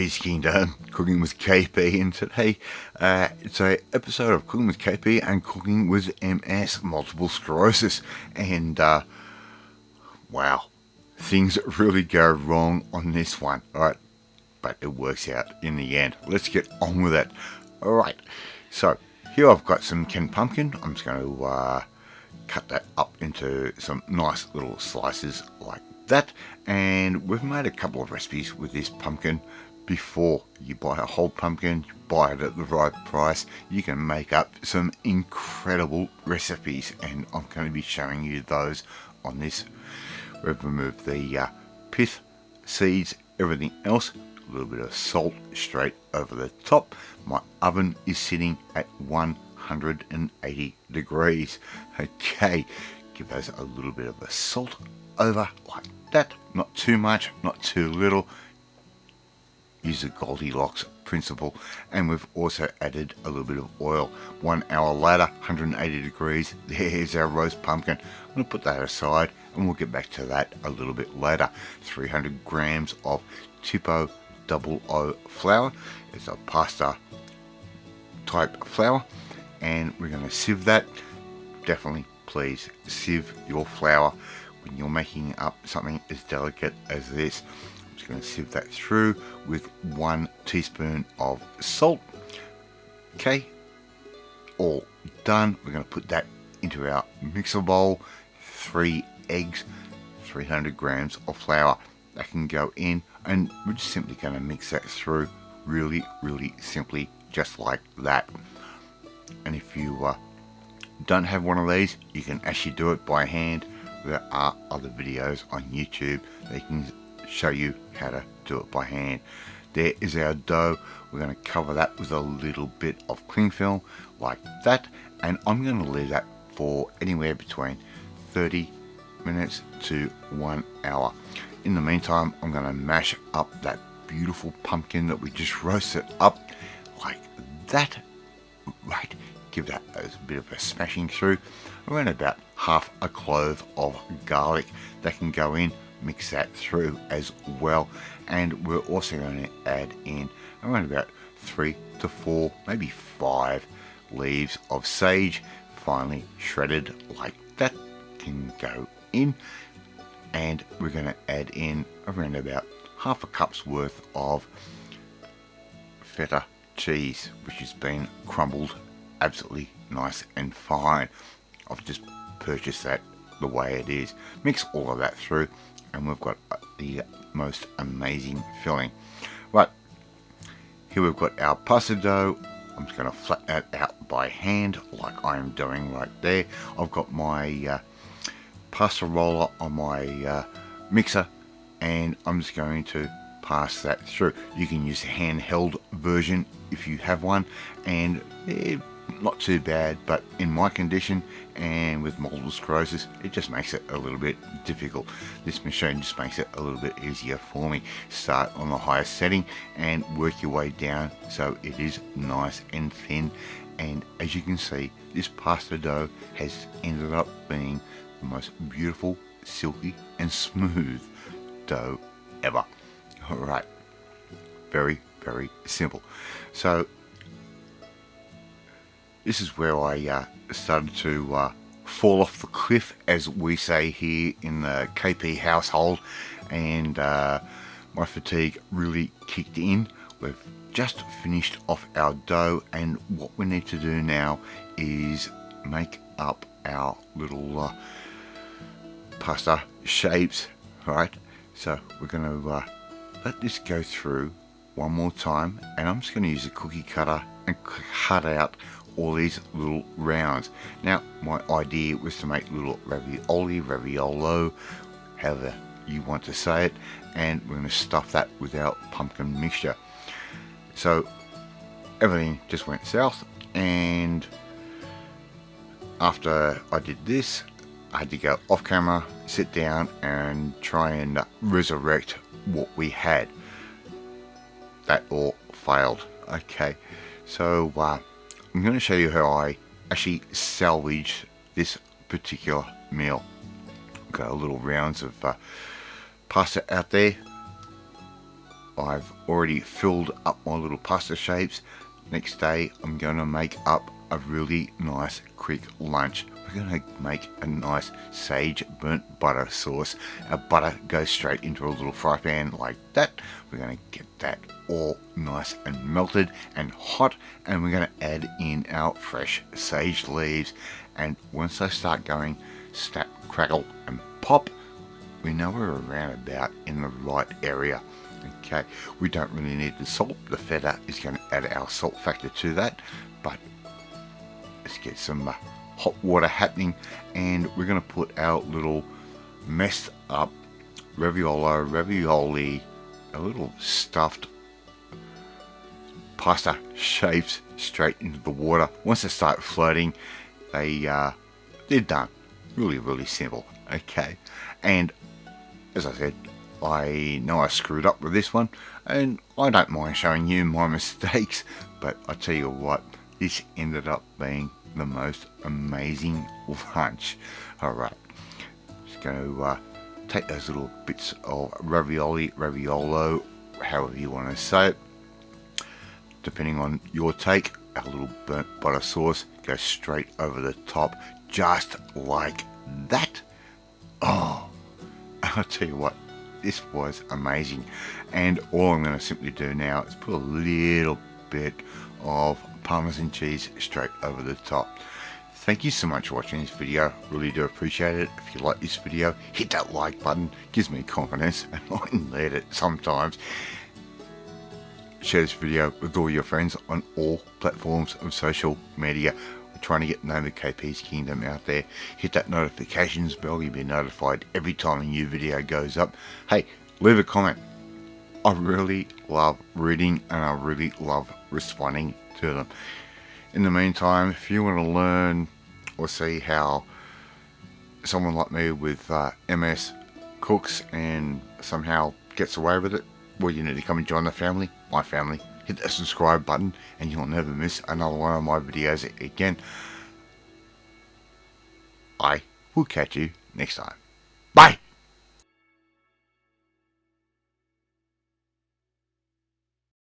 KP's Kingdom, Cooking with KP, and today it's a episode of Cooking with KP and Cooking with MS, Multiple Sclerosis, and wow, things really go wrong on this one, alright, but it works out in the end. Let's get on with it. Alright, so here I've got some canned pumpkin. I'm just going to cut that up into some nice little slices like that, and we've made a couple of recipes with this pumpkin before. You buy a whole pumpkin, you buy it at the right price, you can make up some incredible recipes, and I'm going to be showing you those on this. We've removed the pith, seeds, everything else, a little bit of salt straight over the top. My oven is sitting at 180 degrees. Okay, give those a little bit of a salt over like that, not too much, not too little. Use the Goldilocks principle. And we've also added a little bit of oil. 1 hour later, 180 degrees, there's our roast pumpkin. I'm going to put that aside and we'll get back to that a little bit later. 300 grams of Tipo 00 flour. It's a pasta type flour, and we're going to sieve that. Definitely please sieve your flour when you're making up something as delicate as this. I'm just going to sieve that through with 1 teaspoon of salt. Okay, all done. We're going to put that into our mixer bowl. 3 eggs, 300 grams of flour that can go in, and we're just simply going to mix that through really simply, just like that. And if you don't have one of these, you can actually do it by hand. There are other videos on YouTube that can show you how to do it by hand. There is our dough. We're going to cover that with a little bit of cling film like that, and I'm going to leave that for anywhere between 30 minutes to 1 hour. In the meantime, I'm going to mash up that beautiful pumpkin that we just roasted up like that. Right, give that a bit of a smashing through. Around about half a clove of garlic that can go in. Mix that through as well, and we're also going to add in around about 3 to 4, maybe 5 leaves of sage, finely shredded like that, can go in. And we're going to add in around about half a cup's worth of Fetta cheese, which has been crumbled absolutely nice and fine. I've just purchased that the way it is. Mix all of that through, and we've got the most amazing filling. Right, here we've got our pasta dough. I'm just going to flatten that out by hand like I'm doing right there. I've got my pasta roller on my mixer, and I'm just going to pass that through. You can use the handheld version if you have one, and not too bad, but in my condition and with multiple sclerosis, it just makes it a little bit difficult. This machine just makes it a little bit easier for me. Start on the highest setting and work your way down so it is nice and thin. And as you can see, this pasta dough has ended up being the most beautiful, silky and smooth dough ever. Alright, very simple. So this is where I started to fall off the cliff, as we say here in the KP household, and my fatigue really kicked in. We've just finished off our dough, and what we need to do now is make up our little pasta shapes. Right, so we're going to let this go through one more time, and I'm just going to use a cookie cutter and cut out all these little rounds. Now my idea was to make little raviolo, however you want to say it, and we're going to stuff that with our pumpkin mixture. So everything just went south, and after I did this, I had to go off camera, sit down and try and resurrect what we had. That all failed. Okay, so I'm going to show you how I actually salvaged this particular meal. Got a little rounds of pasta out there. I've already filled up my little pasta shapes. Next day I'm going to make up a really nice quick lunch. We're going to make a nice sage burnt butter sauce. Our butter goes straight into a little fry pan like that. We're going to get that all nice and melted and hot, and we're going to add in our fresh sage leaves. And once they start going snap, crackle and pop, we know we're around about in the right area. Okay, we don't really need the salt. The Fetta is going to add our salt factor to that, but let's get some hot water happening, and we're going to put our little messed up ravioli, a little stuffed pasta shapes straight into the water. Once they start floating, they're done. Really simple. Okay, and as I said, I know I screwed up with this one, and I don't mind showing you my mistakes, but I tell you what, this ended up being the most amazing lunch. Alright, just going to take those little bits of raviolo, however you want to say it, depending on your take. Our little burnt butter sauce goes straight over the top, just like that. Oh, I'll tell you what, this was amazing. And all I'm going to simply do now is put a little bit of Parmesan cheese straight over the top. Thank you so much for watching this video. Really do appreciate it. If you like this video, hit that like button. Gives me confidence, and I need it sometimes. Share this video with all your friends on all platforms of social media. We're trying to get the name of KP's Kingdom out there. Hit that notifications bell. You'll be notified every time a new video goes up. Hey, leave a comment. I really love reading, and I really love responding to them. In the meantime, if you want to learn or see how someone like me with MS cooks and somehow gets away with it, well, you need to come and join the family, my family. Hit that subscribe button and you'll never miss another one of my videos again. I will catch you next time. Bye!